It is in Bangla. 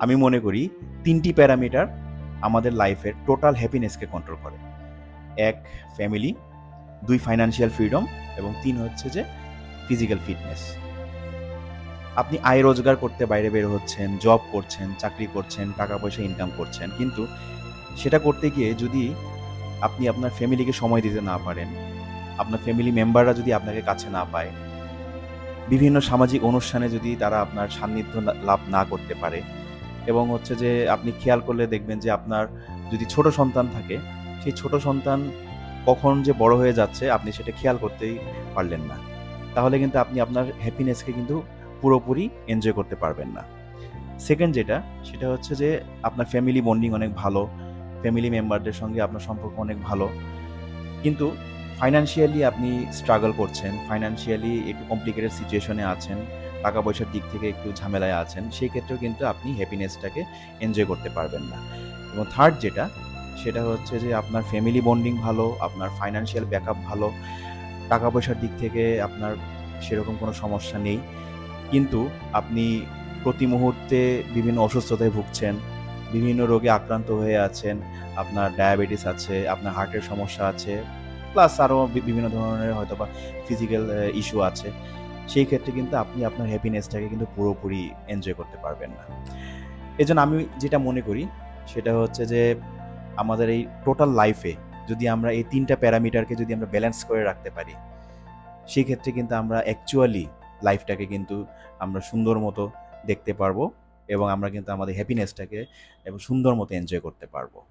আমি মনে করি ৩টি প্যারামিটার আমাদের লাইফের টোটাল হ্যাপিনেসকে কন্ট্রোল করে। ১ ফ্যামিলি, ২ ফাইন্যান্সিয়াল ফ্রিডম এবং ৩ হচ্ছে যে ফিজিক্যাল ফিটনেস। আপনি আয় রোজগার করতে বাইরে বের হচ্ছেন, জব করছেন, চাকরি করছেন, টাকা পয়সা ইনকাম করছেন। কিন্তু সেটা করতে গিয়ে যদি আপনি আপনার ফ্যামিলিকে সময় দিতে না পারেন, আপনার ফ্যামিলি মেম্বাররা যদি আপনাকে কাছে না পায়, বিভিন্ন সামাজিক অনুষ্ঠানে যদি তারা আপনার সান্নিধ্য লাভ না করতে পারে এবং হচ্ছে যে আপনি খেয়াল করলে দেখবেন যে আপনার যদি ছোট সন্তান থাকে, সেই ছোট সন্তান কখন যে বড় হয়ে যাচ্ছে আপনি সেটা খেয়াল করতেই পারলেন না। তাহলে কিন্তু আপনি আপনার হ্যাপিনেসকে কিন্তু পুরোপুরি এনজয় করতে পারবেন না। সেকেন্ড যেটা, সেটা হচ্ছে যে আপনার ফ্যামিলি বন্ডিং অনেক ভালো। ফ্যামিলি মেম্বারদের সঙ্গে আপনার সম্পর্ক অনেক ভালো। কিন্তু ফাইন্যান্সিয়ালি আপনি স্ট্রাগল করছেন, ফাইন্যান্সিয়ালি একটু কমপ্লিকেটেড সিচুয়েশনে আছেন, টাকা-পয়সার দিক থেকে একটু ঝামেলায় আছেন। সেই ক্ষেত্রেও কিন্তু আপনি হ্যাপিনেসটাকে এনজয় করতে পারবেন না। এবং থার্ড যেটা, সেটা হচ্ছে যে আপনার ফ্যামিলি বন্ডিং ভালো, আপনার ফাইন্যান্সিয়াল ব্যাকআপ ভালো, টাকা-পয়সার দিক থেকে আপনার সেরকম কোনো সমস্যা নেই। কিন্তু আপনি প্রতি মুহূর্তে বিভিন্ন অসুস্থতায় ভুগছেন, বিভিন্ন রোগে আক্রান্ত হয়ে আছেন। আপনার ডায়াবেটিস আছে, আপনার হার্টের সমস্যা আছে, প্লাস আরও বিভিন্ন ধরনের হয়তোবা ফিজিক্যাল ইস্যু আছে। সেই ক্ষেত্রে কিন্তু আপনি আপনার হ্যাপিনেসটাকে কিন্তু পুরোপুরি এনজয় করতে পারবেন না। এজন্য আমি যেটা মনে করি সেটা হচ্ছে যে আমাদের এই টোটাল লাইফে যদি আমরা এই ৩ টা প্যারামিটারকে যদি আমরা ব্যালেন্স করে রাখতে পারি, সেই ক্ষেত্রে কিন্তু আমরা অ্যাকচুয়ালি লাইফটাকে কিন্তু আমরা সুন্দর মতো দেখতে পারবো এবং আমরা কিন্তু আমাদের হ্যাপিনেসটাকে এবং সুন্দর মতো এনজয় করতে পারবো।